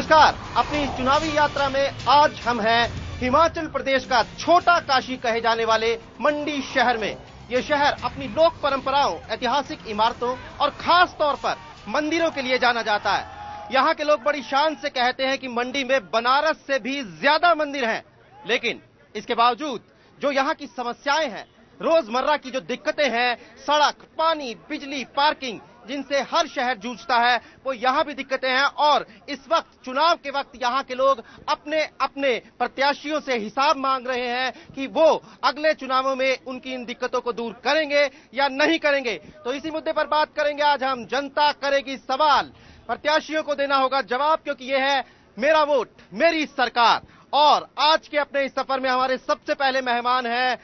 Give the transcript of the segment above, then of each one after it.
नमस्कार। अपनी चुनावी यात्रा में आज हम हैं हिमाचल प्रदेश का छोटा काशी कहे जाने वाले मंडी शहर में। ये शहर अपनी लोक परंपराओं, ऐतिहासिक इमारतों और खास तौर पर मंदिरों के लिए जाना जाता है। यहाँ के लोग बड़ी शान से कहते हैं कि मंडी में बनारस से भी ज्यादा मंदिर हैं। लेकिन इसके बावजूद जो यहाँ की समस्याएं हैं, रोजमर्रा की जो दिक्कतें हैं, सड़क, पानी, बिजली, पार्किंग, जिनसे हर शहर जूझता है, वो यहाँ भी दिक्कतें हैं। और इस वक्त चुनाव के वक्त यहाँ के लोग अपने अपने प्रत्याशियों से हिसाब मांग रहे हैं कि वो अगले चुनावों में उनकी इन दिक्कतों को दूर करेंगे या नहीं करेंगे। तो इसी मुद्दे पर बात करेंगे आज हम। जनता करेगी सवाल, प्रत्याशियों को देना होगा जवाब, क्योंकि ये है मेरा वोट मेरी सरकार। और आज के अपने इस सफर में हमारे सबसे पहले मेहमान हैं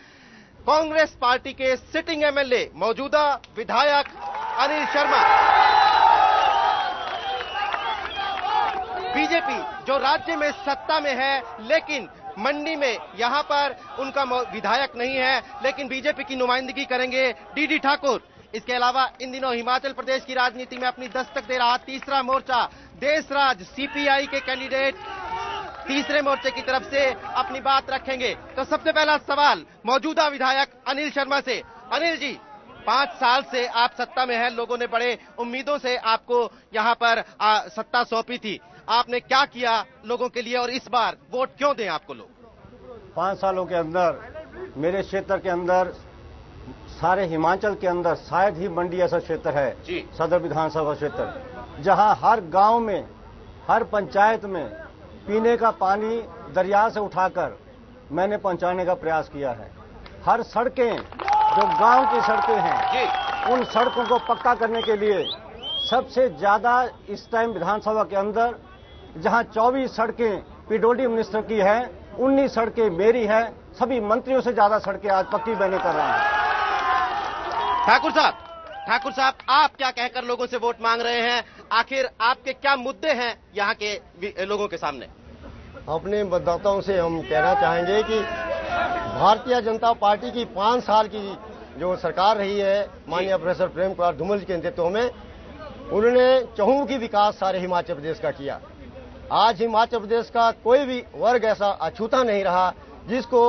कांग्रेस पार्टी के सिटिंग एमएलए, मौजूदा विधायक अनिल शर्मा। बीजेपी जो राज्य में सत्ता में है, लेकिन मंडी में यहां पर उनका विधायक नहीं है, लेकिन बीजेपी की नुमाइंदगी करेंगे डीडी ठाकुर। इसके अलावा इन दिनों हिमाचल प्रदेश की राजनीति में अपनी दस्तक दे रहा तीसरा मोर्चा देशराज सीपीआई के कैंडिडेट तीसरे मोर्चे की तरफ से अपनी बात रखेंगे। तो सबसे पहला सवाल मौजूदा विधायक अनिल शर्मा से। अनिल जी, 5 साल से आप सत्ता में हैं, लोगों ने बड़े उम्मीदों से आपको यहां पर सत्ता सौंपी थी। आपने क्या किया लोगों के लिए और इस बार वोट क्यों दें आपको लोग? 5 सालों के अंदर मेरे क्षेत्र के अंदर, सारे हिमाचल के अंदर शायद ही मंडी ऐसा क्षेत्र है, सदर विधानसभा क्षेत्र, जहां हर गांव में, हर पंचायत में पीने का पानी दरिया से उठाकर मैंने पहुंचाने का प्रयास किया है। हर सड़कें, जो गांव की सड़कें हैं, उन सड़कों को पक्का करने के लिए सबसे ज्यादा इस टाइम विधानसभा के अंदर, जहां 24 सड़कें पीडब्ल्यूडी मिनिस्टर की है, 19 सड़कें मेरी है। सभी मंत्रियों से ज्यादा सड़कें आज पक्की मैंने कर रहा हूं। ठाकुर साहब, आप क्या कहकर लोगों से वोट मांग रहे हैं? आखिर आपके क्या मुद्दे हैं यहाँ के लोगों के सामने? अपने मतदाताओं से हम कहना चाहेंगे कि भारतीय जनता पार्टी की 5 साल की जो सरकार रही है, माननीय प्रोफेसर प्रेम कुमार धूमल जी के नेतृत्व में, उन्होंने चहुमुखी विकास सारे हिमाचल प्रदेश का किया। आज हिमाचल प्रदेश का कोई भी वर्ग ऐसा अछूता नहीं रहा जिसको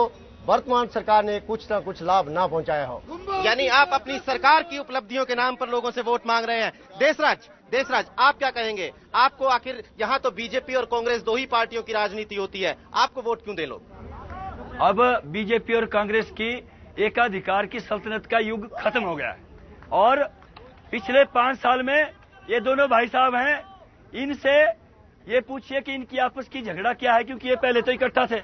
वर्तमान सरकार ने कुछ न कुछ लाभ ना पहुंचाया हो। यानी आप अपनी सरकार की उपलब्धियों के नाम पर लोगों से वोट मांग रहे हैं। देशराज, आप क्या कहेंगे? आपको आखिर यहाँ तो बीजेपी और कांग्रेस दो ही पार्टियों की राजनीति होती है, आपको वोट क्यों दे लोग? अब बीजेपी और कांग्रेस की एकाधिकार की सल्तनत का युग खत्म हो गया है और पिछले 5 साल में ये दोनों भाई साहब हैं, इनसे ये पूछिए कि इनकी आपस की झगड़ा क्या है, क्योंकि ये पहले तो इकट्ठा थे।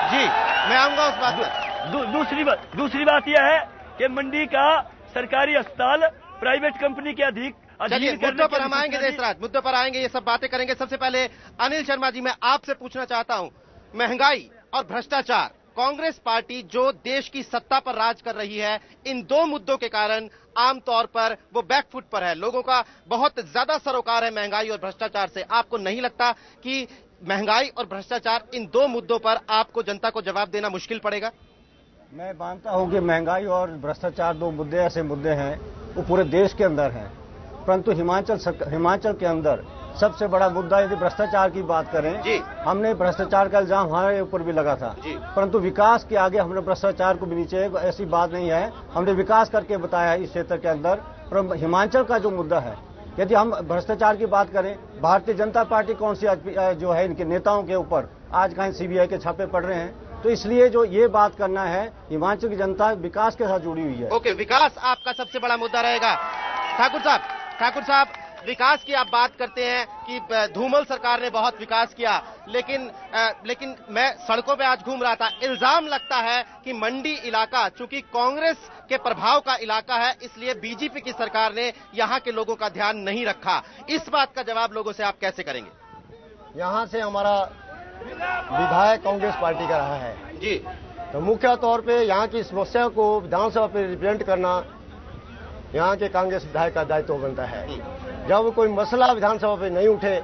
जी, मैं आऊंगा उस बात पर। दूसरी बात यह है कि मंडी का सरकारी अस्पताल प्राइवेट कंपनी के अधीन मुद्दों पर हम आएंगे देशराज, मुद्दों पर आएंगे, ये सब बातें करेंगे। सबसे पहले अनिल शर्मा जी, मैं आपसे पूछना चाहता हूं, महंगाई और भ्रष्टाचार, कांग्रेस पार्टी जो देश की सत्ता पर राज कर रही है, इन दो मुद्दों के कारण आमतौर पर वो बैकफुट पर है। लोगों का बहुत ज्यादा सरोकार है महंगाई और भ्रष्टाचार से। आपको नहीं लगता कि महंगाई और भ्रष्टाचार, इन दो मुद्दों पर आपको जनता को जवाब देना मुश्किल पड़ेगा? मैं मानता हूं कि महंगाई और भ्रष्टाचार 2 मुद्दे ऐसे मुद्दे हैं, वो पूरे देश के अंदर हैं, परंतु हिमाचल के अंदर सबसे बड़ा मुद्दा यदि भ्रष्टाचार की बात करें, हमने भ्रष्टाचार का इल्जाम हमारे ऊपर भी लगा था, परंतु विकास के आगे हमने भ्रष्टाचार को भी नीचे, ऐसी बात नहीं है। हमने विकास करके बताया इस क्षेत्र के अंदर। पर हिमाचल का जो मुद्दा है, यदि हम भ्रष्टाचार की बात करें, भारतीय जनता पार्टी कौन सी जो है, इनके नेताओं के ऊपर आज कहीं सीबीआई के छापे पड़ रहे हैं। तो इसलिए जो ये बात करना है, हिमाचल की जनता विकास के साथ जुड़ी हुई है। ओके, विकास आपका सबसे बड़ा मुद्दा रहेगा। ठाकुर साहब, विकास की आप बात करते हैं कि धूमल सरकार ने बहुत विकास किया, लेकिन मैं सड़कों पे आज घूम रहा था, इल्जाम लगता है कि मंडी इलाका चूंकि कांग्रेस के प्रभाव का इलाका है, इसलिए बीजेपी की सरकार ने यहाँ के लोगों का ध्यान नहीं रखा। इस बात का जवाब लोगों से आप कैसे करेंगे? यहाँ से हमारा विधायक कांग्रेस पार्टी का रहा है जी, तो मुख्य तौर पे यहाँ की समस्या को विधानसभा पे रिप्रेजेंट करना यहाँ के कांग्रेस विधायक का दायित्व बनता है। जब कोई मसला विधानसभा पे नहीं उठे,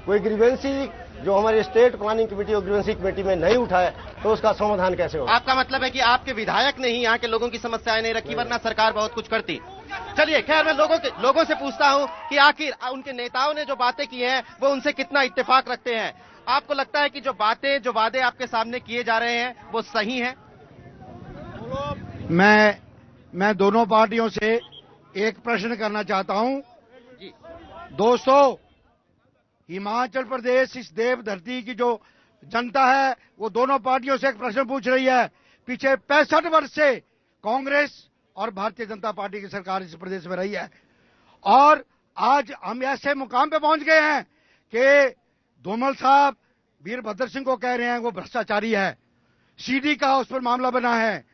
कोई ग्रीवेंसी जो हमारी स्टेट प्लानिंग कमेटी और ग्रीवेंसी कमेटी में नहीं उठाए तो उसका समाधान कैसे होगा? आपका मतलब है कि आपके विधायक ने ही यहाँ के लोगों की समस्याएं नहीं रखी, वरना सरकार बहुत कुछ करती। चलिए खैर, मैं लोगों से पूछता हूँ कि आखिर उनके नेताओं ने जो बातें की हैं वो उनसे कितना इत्तेफाक रखते हैं। आपको लगता है कि जो वादे आपके सामने किए जा रहे हैं वो सही हैं? मैं दोनों पार्टियों से एक प्रश्न करना चाहता हूं। दोस्तों, हिमाचल प्रदेश इस देव धरती की जो जनता है वो दोनों पार्टियों से एक प्रश्न पूछ रही है। पीछे 65 वर्ष से कांग्रेस और भारतीय जनता पार्टी की सरकार इस प्रदेश में रही है और आज हम ऐसे मुकाम पे पहुंच गए हैं कि धूमल साहब वीरभद्र सिंह को कह रहे हैं वो भ्रष्टाचारी है। सीडी का उस पर मामला बना है।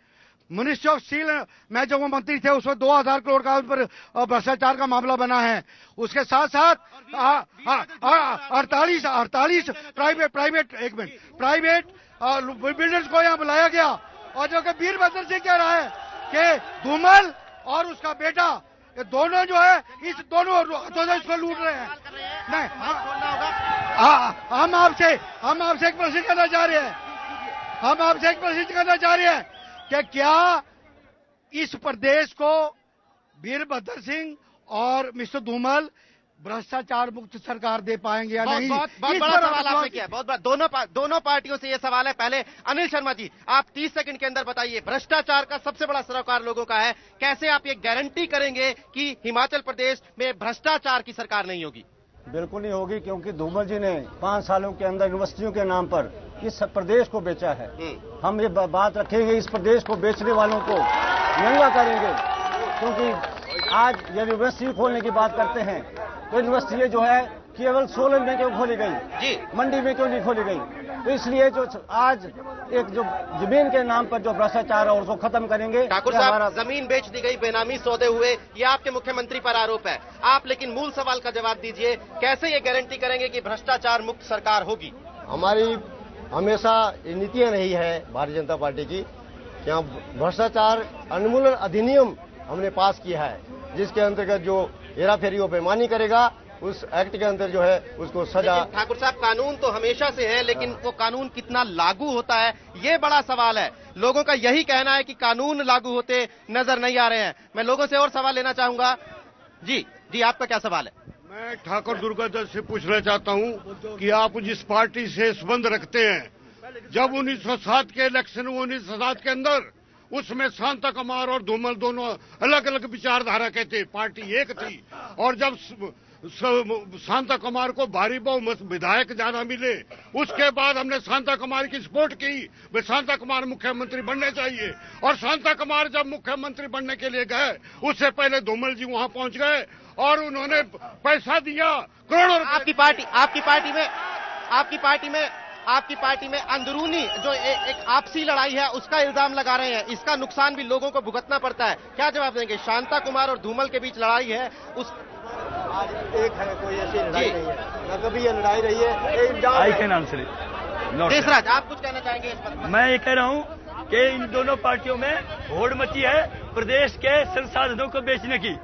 मिनिस्ट्री ऑफ स्टील में जब वो मंत्री थे उसमें 2000 करोड़ का उस पर भ्रष्टाचार का मामला बना है। उसके साथ साथ 48 प्राइवेट बिल्डर्स को यहाँ बुलाया गया और जो कि वीरभद्र सिंह कह रहा है कि धूमल और उसका बेटा ये दोनों जो है इस दोनों इसको लूट रहे हैं। नहीं, हम आपसे एक प्रश्न करना चाह रहे हैं कि क्या इस प्रदेश को वीरभद्र सिंह और मिस्टर धूमल भ्रष्टाचार मुक्त सरकार दे पाएंगे या नहीं? बहुत बड़ा सवाल आपने किया, बहुत बड़ा। दोनों पार्टियों से ये सवाल है। पहले अनिल शर्मा जी, आप 30 सेकंड के अंदर बताइए, भ्रष्टाचार का सबसे बड़ा सरोकार लोगों का है, कैसे आप ये गारंटी करेंगे कि हिमाचल प्रदेश में भ्रष्टाचार की सरकार नहीं होगी? बिल्कुल नहीं होगी, क्योंकि धूमल जी ने 5 सालों के अंदर यूनिवर्सिटियों के नाम पर इस प्रदेश को बेचा है। हम ये बात रखेंगे, इस प्रदेश को बेचने वालों को नंगा करेंगे, क्योंकि आज यूनिवर्सिटी खोलने की बात करते हैं तो यूनिवर्सिटी जो है केवल सोलन में क्यों खोली गई, मंडी में क्यों नहीं खोली गई? तो इसलिए जो आज एक जो जमीन के नाम पर जो भ्रष्टाचार है उसको खत्म करेंगे। ठाकुर साहब, जमीन बेच दी गई, बेनामी सौदे हुए, ये आपके मुख्यमंत्री पर आरोप है। आप लेकिन मूल सवाल का जवाब दीजिए, कैसे ये गारंटी करेंगे कि भ्रष्टाचार मुक्त सरकार होगी? हमारी हमेशा नीतियां रही है भारतीय जनता पार्टी की, यहाँ भ्रष्टाचार उन्मूलन अधिनियम हमने पास किया है, जिसके अंतर्गत जो हेराफेरी और बेईमानी करेगा उस एक्ट के अंदर जो है उसको सजा। ठाकुर साहब, कानून तो हमेशा से है, लेकिन वो कानून कितना लागू होता है ये बड़ा सवाल है। लोगों का यही कहना है कि कानून लागू होते नजर नहीं आ रहे हैं। मैं लोगों से और सवाल लेना चाहूंगा। जी, आपका क्या सवाल है? मैं ठाकुर दुर्गादत्त से पूछना चाहता हूं कि आप जिस पार्टी से संबंध रखते हैं, जब 1907 के इलेक्शन 1907 के अंदर उसमें शांता कुमार और धूमल दोनों अलग अलग विचारधारा के थे, पार्टी एक थी, और जब शांता कुमार को भारी बहुमत विधायक ज्यादा मिले उसके बाद हमने शांता कुमार की सपोर्ट की, वे शांता कुमार मुख्यमंत्री बनने चाहिए। और शांता कुमार जब मुख्यमंत्री बनने के लिए गए उससे पहले धूमल जी वहां पहुंच गए और उन्होंने पैसा दिया करोड़ों। आपकी पार्टी में अंदरूनी जो एक आपसी लड़ाई है उसका इल्जाम लगा रहे हैं, इसका नुकसान भी लोगों को भुगतना पड़ता है। क्या जवाब देंगे? शांता कुमार और धूमल के बीच लड़ाई है, उस आज एक है, कोई ऐसी लड़ाई नहीं है, न कभी ये लड़ाई रही है। I can answer it. Deshraj, आप कुछ कहना चाहेंगे इस पर? मैं ये कह रहा हूँ कि इन दोनों पार्टियों में होड़ मची है प्रदेश के संसाधनों को बेचने की।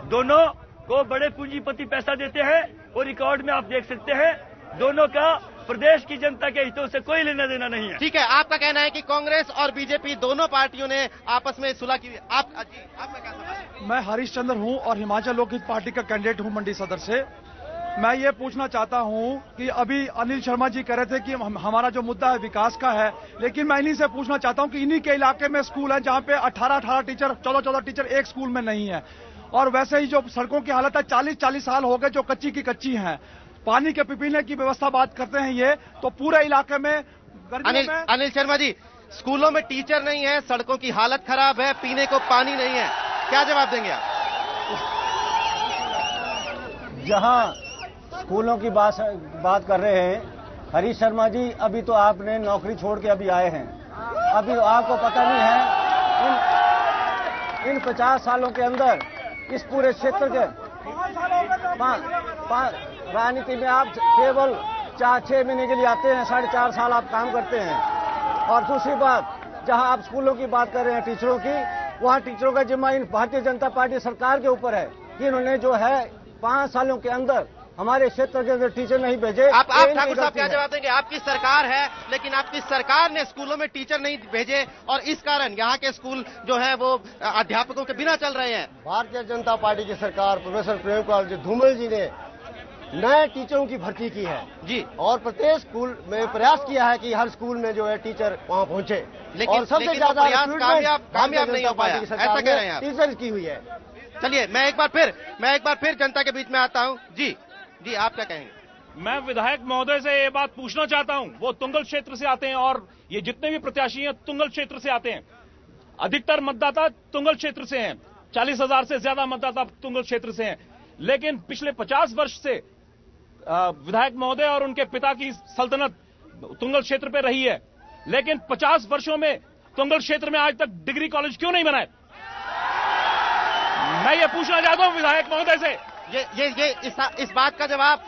दोनों को बड़े पूंजीपति पैसा देते हैं और रिकॉर्ड में आप देख सकते हैं दोनों का प्रदेश की जनता के हितों से कोई लेना देना नहीं है। ठीक है, आपका कहना है कि कांग्रेस और बीजेपी दोनों पार्टियों ने आपस में सुलह की। आपका क्या सवाल है? मैं हरीश चंद्र हूं और हिमाचल लोकहित पार्टी का कैंडिडेट हूं मंडी सदर से। मैं ये पूछना चाहता हूं कि अभी अनिल शर्मा जी कह रहे थे कि हमारा जो मुद्दा है विकास का है, लेकिन मैं इन्हीं से पूछना चाहता हूं कि इन्हीं के इलाके में स्कूल है जहां पे 18 टीचर 14 टीचर एक स्कूल में नहीं है, और वैसे ही जो सड़कों की हालत है 40 साल हो गए जो कच्ची की कच्ची हैं। पानी के पीने की व्यवस्था बात करते हैं ये तो पूरे इलाके में अनिल शर्मा जी, स्कूलों में टीचर नहीं है, सड़कों की हालत खराब है, पीने को पानी नहीं है, क्या जवाब देंगे आप? जहां स्कूलों की बात कर रहे हैं हरीश शर्मा जी, अभी तो आपने नौकरी छोड़ के अभी आए हैं, अभी आपको पता नहीं है इन 50 सालों के अंदर इस पूरे क्षेत्र के राजनीति में आप केवल 4-6 महीने के लिए आते हैं, 4.5 साल आप काम करते हैं। और दूसरी बात, जहां आप स्कूलों की बात कर रहे हैं टीचरों की, वहां टीचरों का जिम्मा इन भारतीय जनता पार्टी सरकार के ऊपर है कि इन्होंने जो है 5 सालों के अंदर हमारे क्षेत्र के अंदर टीचर नहीं भेजे। आप ठाकुर साहब क्या जवाब देंगे? आपकी सरकार है, लेकिन आपकी सरकार ने स्कूलों में टीचर नहीं भेजे और इस कारण यहाँ के स्कूल जो है वो अध्यापकों के बिना चल रहे हैं। भारतीय जनता पार्टी की सरकार प्रोफेसर प्रेम कुमार धूमल जी ने नए टीचरों की भर्ती की है जी, और प्रत्येक स्कूल में प्रयास किया है कि हर स्कूल में जो है टीचर वहां पहुंचे, लेकिन सबसे ज्यादा कामयाब नहीं हो पाया, ऐसा कह रहे हैं आप? टीचर की हुई है। चलिए मैं एक बार फिर जनता के बीच में आता हूँ। जी आप क्या कहेंगे? मैं विधायक महोदय से ये बात पूछना चाहता हूं। वो तुंगल क्षेत्र से आते हैं और ये जितने भी प्रत्याशी हैं तुंगल क्षेत्र से आते हैं। अधिकतर मतदाता तुंगल क्षेत्र से हैं, 40,000 से ज्यादा मतदाता तुंगल क्षेत्र से हैं। लेकिन पिछले 50 वर्ष से विधायक महोदय और उनके पिता की सल्तनत तुंगल क्षेत्र पे रही है, लेकिन 50 वर्षों में तुंगल क्षेत्र में आज तक डिग्री कॉलेज क्यों नहीं बनाए? मैं ये पूछना चाहता हूं विधायक महोदय से। इस बात का जवाब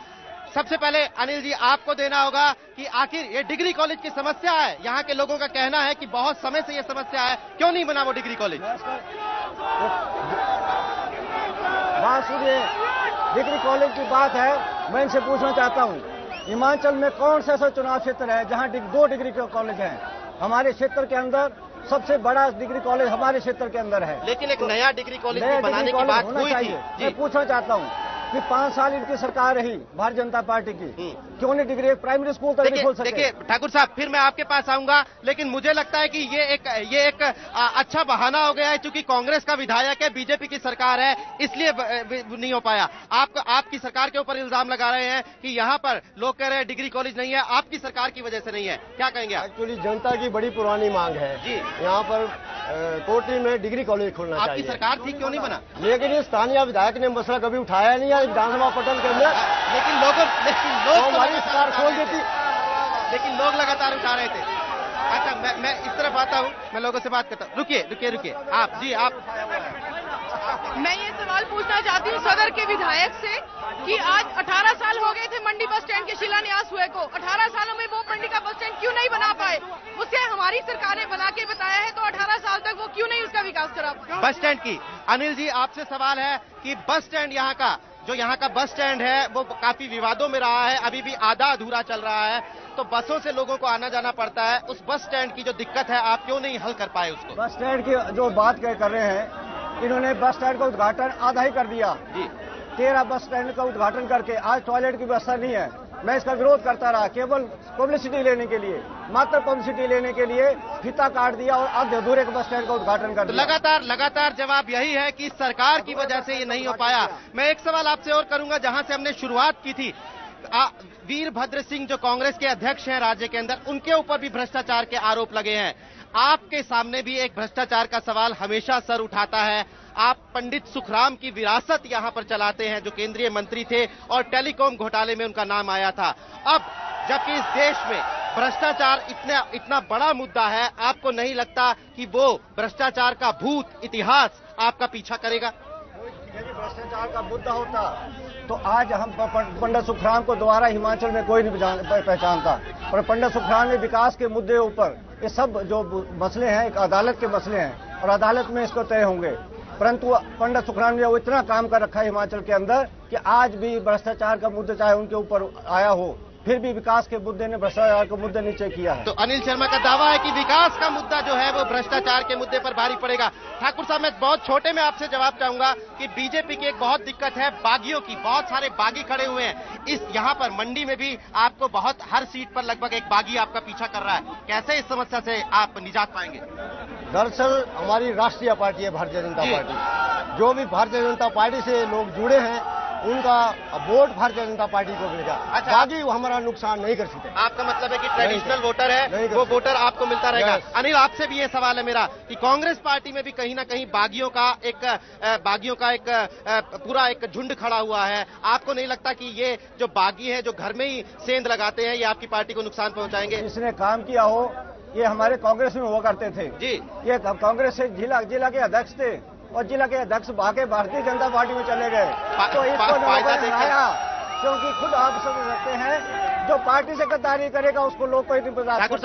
सबसे पहले अनिल जी आपको देना होगा कि आखिर ये डिग्री कॉलेज की समस्या है। यहाँ के लोगों का कहना है कि बहुत समय से ये समस्या है, क्यों नहीं बना वो डिग्री कॉलेज? बात सुनिए, डिग्री कॉलेज की बात है। मैं इनसे पूछना चाहता हूँ, हिमाचल में कौन सा ऐसा चुनाव क्षेत्र है जहाँ 2 डिग्री कॉलेज हैं? हमारे क्षेत्र के अंदर सबसे बड़ा डिग्री कॉलेज हमारे क्षेत्र के अंदर है, लेकिन एक नया डिग्री कॉलेज बनाने की बात हुई थी। मैं पूछना चाहता हूँ कि 5 साल इनकी सरकार रही भारतीय जनता पार्टी की, क्यों नहीं डिग्री एक प्राइमरी स्कूल तक नहीं खोल सके? देखिए ठाकुर साहब, फिर मैं आपके पास आऊंगा, लेकिन मुझे लगता है कि ये एक अच्छा बहाना हो गया है, क्योंकि कांग्रेस का विधायक है, बीजेपी की सरकार है, इसलिए नहीं हो पाया। आपकी सरकार के ऊपर इल्जाम लगा रहे हैं कि यहाँ पर लोग कह रहे हैं डिग्री कॉलेज नहीं है, आपकी सरकार की वजह से नहीं है। क्या कहेंगे आप? एक्चुअली जनता की बड़ी पुरानी मांग है जी, यहाँ पर कोटी में डिग्री कॉलेज खोलना चाहिए। आपकी सरकार थी, क्यों नहीं बना? लेकिन ये स्थानीय विधायक ने मसला कभी उठाया नहीं है विधानसभा पटल के अंदर, लेकिन लोग हमारी सरकार खोल देती, लेकिन लोग लगातार उठा रहे थे। अच्छा मैं इस तरफ आता हूँ, मैं लोगों से बात करता हूँ। रुकिए आप। मैं ये सवाल पूछना चाहती हूँ सदर के विधायक से कि आज 18 साल हो गए थे मंडी बस स्टैंड के शिलान्यास हुए को। 18 सालों में वो मंडी का बस स्टैंड क्यों नहीं बना पाए? उसे हमारी सरकार ने बना के बताया है, तो 18 साल तक वो क्यों नहीं उसका विकास करा? बस स्टैंड की अनिल जी आपसे सवाल है कि बस स्टैंड यहाँ का बस स्टैंड है वो काफी विवादों में रहा है, अभी भी आधा अधूरा चल रहा है, तो बसों से लोगों को आना जाना पड़ता है। उस बस स्टैंड की जो दिक्कत है आप क्यों नहीं हल कर पाए उसको? बस स्टैंड की जो बात कर रहे हैं, इन्होंने बस स्टैंड का उद्घाटन आधा ही कर दिया जी। 13 बस स्टैंड का उद्घाटन करके आज टॉयलेट की व्यवस्था नहीं है। मैं इसका विरोध करता रहा, केवल पब्लिसिटी लेने के लिए, मात्र पब्लिसिटी लेने के लिए फीता काट दिया और आधे अधूरे बस स्टैंड का उद्घाटन कर दिया। लगातार जवाब यही है कि सरकार की वजह से ये नहीं हो पाया। मैं एक सवाल आपसे और करूंगा, जहां से हमने शुरुआत की थी। वीरभद्र सिंह जो कांग्रेस के अध्यक्ष हैं राज्य के अंदर, उनके ऊपर भी भ्रष्टाचार के आरोप लगे हैं। आपके सामने भी एक भ्रष्टाचार का सवाल हमेशा सर उठाता है। आप पंडित सुखराम की विरासत यहां पर चलाते हैं, जो केंद्रीय मंत्री थे और टेलीकॉम घोटाले में उनका नाम आया था। अब जबकि इस देश में भ्रष्टाचार इतना बड़ा मुद्दा है, आपको नहीं लगता कि वो भ्रष्टाचार का भूत इतिहास आपका पीछा करेगा? यदि भ्रष्टाचार का मुद्दा होता तो आज हम पंडित सुखराम को दोबारा हिमाचल में कोई नहीं पहचानता। और पंडित सुखराम ने विकास के मुद्दे ऊपर ये सब जो मसले हैं एक अदालत के मसले हैं और अदालत में इसको तय होंगे, परंतु पंडित सुखराम ने वो इतना काम कर रखा है हिमाचल के अंदर कि आज भी भ्रष्टाचार का मुद्दा चाहे उनके ऊपर आया हो, फिर भी विकास के मुद्दे ने भ्रष्टाचार का मुद्दे नीचे किया है। तो अनिल शर्मा का दावा है कि विकास का मुद्दा जो है वो भ्रष्टाचार के मुद्दे पर भारी पड़ेगा। ठाकुर साहब, मैं बहुत छोटे में आपसे जवाब चाहूंगा कि बीजेपी की एक बहुत दिक्कत है बागियों की, बहुत सारे बागी खड़े हुए हैं। इस यहाँ पर मंडी में भी आपको बहुत हर सीट पर लगभग एक बागी आपका पीछा कर रहा है। कैसे इस समस्या से आप निजात पाएंगे? दरअसल हमारी राष्ट्रीय पार्टी है भारतीय जनता पार्टी। जो भी भारतीय जनता पार्टी से लोग जुड़े हैं उनका वोट भारतीय जनता पार्टी को मिलेगा। अच्छा, बाकी हमारा नुकसान नहीं कर सकते। आपका मतलब है कि ट्रेडिशनल वोटर है वो वोटर आपको मिलता रहेगा। अनिल, आपसे भी ये सवाल है मेरा कि कांग्रेस पार्टी में भी कहीं ना कहीं बागियों का एक पूरा एक झुंड खड़ा हुआ है। आपको नहीं लगता कि ये जो बागी है जो घर में ही सेंध लगाते हैं, ये आपकी पार्टी को नुकसान पहुंचाएंगे? जिसने काम किया हो, ये हमारे कांग्रेस में हुआ करते थे जी। ये कांग्रेस से जिला के अध्यक्ष थे और जिला के अध्यक्ष भागे भारतीय जनता पार्टी में चले गए। तो इसको आया, क्योंकि खुद आप समझ सकते हैं जो पार्टी से गद्दारी करेगा उसको लोग कोई नहीं बता। ठाकुर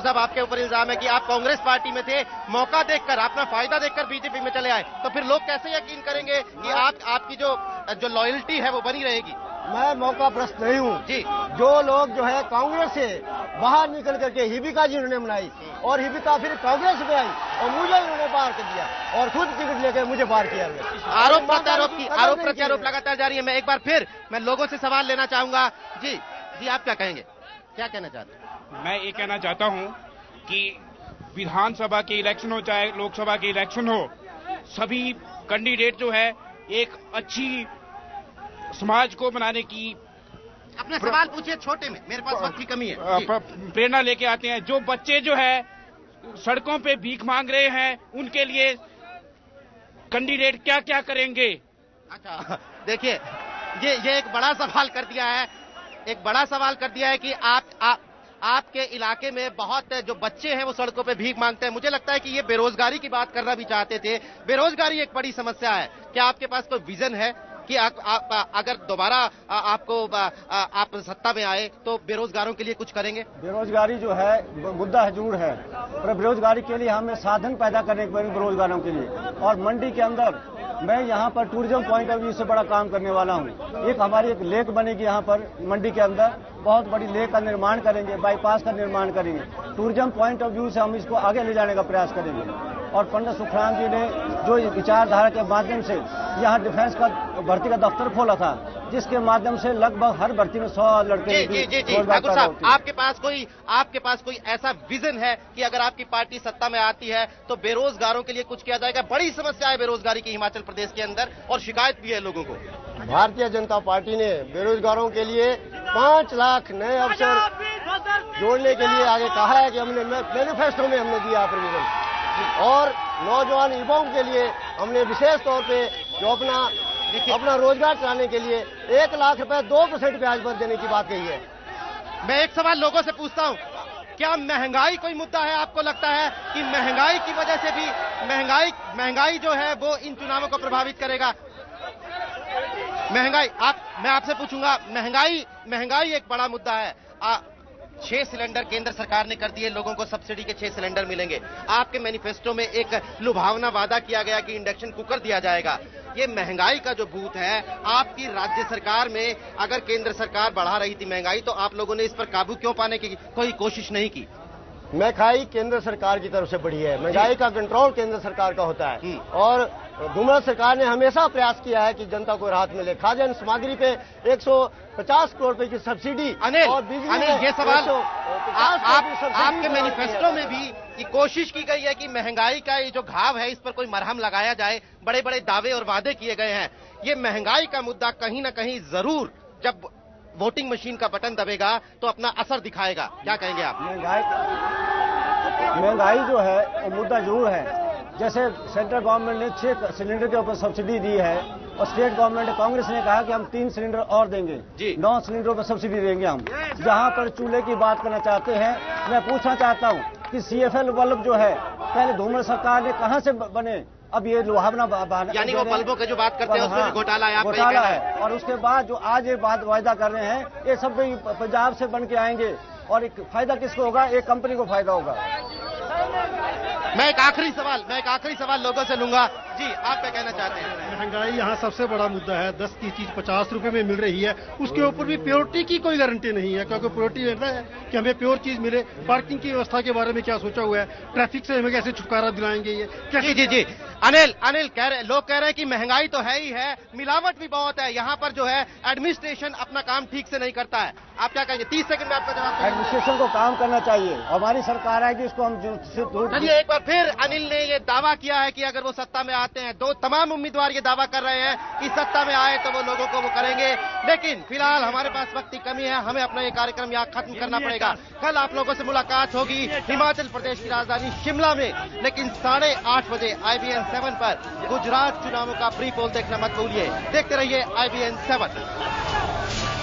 साहब, आपके ऊपर इल्जाम है कि आप कांग्रेस पार्टी में थे, मौका देखकर, अपना फायदा देखकर बीजेपी में चले आए, तो फिर लोग कैसे यकीन करेंगे कि आपकी जो लॉयल्टी है वो बनी रहेगी? मैं मौका प्रस्त नहीं हूँ जी। जो लोग जो है कांग्रेस से बाहर निकल करके हिबिका जी उन्होंने बनाई और हिबिका फिर कांग्रेस में आई और मुझे उन्होंने बाहर कर दिया और खुद टिकट लेकर मुझे बाहर किया। आरोप प्रत्यारोप लगातार जारी है। मैं एक बार फिर मैं लोगों से सवाल लेना चाहूंगा। जी आप क्या कहेंगे, क्या कहना चाहते हैं? मैं ये कहना चाहता हूँ कि विधानसभा के इलेक्शन हो चाहे लोकसभा के इलेक्शन हो, सभी कैंडिडेट जो है एक अच्छी समाज को बनाने की अपने सवाल पूछिए छोटे में, मेरे पास वक्त की कमी है। प्रेरणा लेके आते हैं। जो बच्चे जो है सड़कों पे भीख मांग रहे हैं उनके लिए कैंडिडेट क्या क्या करेंगे? अच्छा देखिए, ये एक बड़ा सवाल कर दिया है, एक बड़ा सवाल कर दिया है कि आपके इलाके में बहुत जो बच्चे हैं वो सड़कों पे भीख मांगते हैं। मुझे लगता है कि ये बेरोजगारी की बात करना भी चाहते थे। बेरोजगारी एक बड़ी समस्या है। क्या आपके पास कोई विजन है कि अगर दोबारा आप सत्ता में आए तो बेरोजगारों के लिए कुछ करेंगे? बेरोजगारी जो है मुद्दा है, जरूर है, पर बेरोजगारी के लिए हमें साधन पैदा करने के पड़ेंगे बेरोजगारों के लिए। और मंडी के अंदर मैं यहाँ पर टूरिज्म पॉइंट ऑफ व्यू से बड़ा काम करने वाला हूँ। एक हमारी एक लेक बनेगी यहाँ पर मंडी के अंदर, बहुत बड़ी लेक का निर्माण करेंगे, बाईपास का निर्माण करेंगे। टूरिज्म पॉइंट ऑफ व्यू से हम इसको आगे ले जाने का प्रयास करेंगे। और पंडित सुखराम जी ने जो विचारधारा के माध्यम से यहाँ डिफेंस का भर्ती का दफ्तर खोला था, जिसके माध्यम से लगभग हर भर्ती में 100 लड़के ठाकुर साहब, आपके पास कोई ऐसा विजन है कि अगर आपकी पार्टी सत्ता में आती है तो बेरोजगारों के लिए कुछ किया जाएगा? बड़ी समस्या है बेरोजगारी की हिमाचल प्रदेश के अंदर और शिकायत भी है लोगों को। भारतीय जनता पार्टी ने बेरोजगारों के लिए 5 लाख नए अवसर जोड़ने के लिए आगे कहा है कि हमने मैनिफेस्टो में हमने दिया प्रोविजन। और नौजवान युवाओं के लिए हमने विशेष तौर पे जो अपना रोजगार चलाने के लिए 1 लाख रुपए 2% ब्याज पर देने की बात कही है। मैं एक सवाल लोगों से पूछता हूं, क्या महंगाई कोई मुद्दा है? आपको लगता है कि महंगाई की वजह से भी महंगाई जो है वो इन चुनावों को प्रभावित करेगा? मैं आपसे पूछूंगा, महंगाई एक बड़ा मुद्दा है। 6 सिलेंडर केंद्र सरकार ने कर दिए, लोगों को सब्सिडी के 6 सिलेंडर मिलेंगे। आपके मैनिफेस्टो में एक लुभावना वादा किया गया कि इंडक्शन कुकर दिया जाएगा। ये महंगाई का जो भूत है, आपकी राज्य सरकार में अगर केंद्र सरकार बढ़ा रही थी महंगाई, तो आप लोगों ने इस पर काबू क्यों पाने की कोई कोशिश नहीं की? महंगाई केंद्र सरकार की तरफ से बढ़ी है, महंगाई का कंट्रोल केंद्र सरकार का होता है। और धूमल सरकार ने हमेशा प्रयास किया है कि जनता को राहत मिले। खाद्यान्न सामग्री पे 150 करोड़ रुपए की सब्सिडी। और बिजली, ये सवाल आपके मैनिफेस्टो में भी ये कोशिश की गई है कि महंगाई का ये जो घाव है इस पर कोई मरहम लगाया जाए। बड़े बड़े दावे और वादे किए गए हैं। ये महंगाई का मुद्दा कहीं ना कहीं जरूर जब वोटिंग मशीन का बटन दबेगा तो अपना असर दिखाएगा। क्या कहेंगे आप? महंगाई जो है वो मुद्दा जरूर है। जैसे सेंट्रल गवर्नमेंट ने 6 सिलेंडर के ऊपर सब्सिडी दी है और स्टेट गवर्नमेंट कांग्रेस ने कहा कि हम 3 सिलेंडर और देंगे, 9 सिलेंडरों पर सब्सिडी देंगे हम। जहां पर चूल्हे की बात करना चाहते हैं, मैं पूछना चाहता हूं कि CFL बल्ब जो है पहले धूमल सरकार ने कहां से बने? अब ये लुभावना यानी वो बल्बों की जो बात करते हैं उसमें घोटाला है, घोटाला है। और उसके बाद जो आज ये बात वायदा कर रहे हैं, ये सब पंजाब से बन के आएंगे और एक फायदा किसको होगा? एक कंपनी को फायदा होगा। मैं एक आखिरी सवाल लोगों से लूंगा। जी, आप क्या कहना चाहते हैं? महंगाई यहाँ सबसे बड़ा मुद्दा है। 10 की चीज 50 रुपए में मिल रही है, उसके ऊपर भी प्योरिटी की कोई गारंटी नहीं है, क्योंकि प्योरिटी रहता है कि हमें प्योर चीज मिले। पार्किंग की व्यवस्था के बारे में क्या सोचा हुआ है? ट्रैफिक से हमें कैसे छुटकारा दिलाएंगे? ये कैसे? जी अनिल लोग कह रहे हैं कि महंगाई तो है ही है, मिलावट भी बहुत है। यहाँ पर जो है एडमिनिस्ट्रेशन अपना काम ठीक से नहीं करता है। आप क्या कहेंगे? 30 सेकंड में आपका जवाब। एडमिनिस्ट्रेशन को काम करना चाहिए। हमारी सरकार है कि इसको हम चलिए, एक बार फिर अनिल ने ये दावा किया है कि अगर वो सत्ता में आते हैं, तमाम उम्मीदवार ये दावा कर रहे हैं कि सत्ता में आए तो वो लोगों को वो करेंगे। लेकिन फिलहाल हमारे पास वक्त की कमी है, हमें अपना ये कार्यक्रम यहाँ खत्म करना पड़ेगा। कल आप लोगों से मुलाकात होगी हिमाचल प्रदेश की राजधानी शिमला में, लेकिन 8:30 बजे IBN 7 पर गुजरात चुनावों का प्री पोल देखना मत भूलिए। देखते रहिए IBN 7।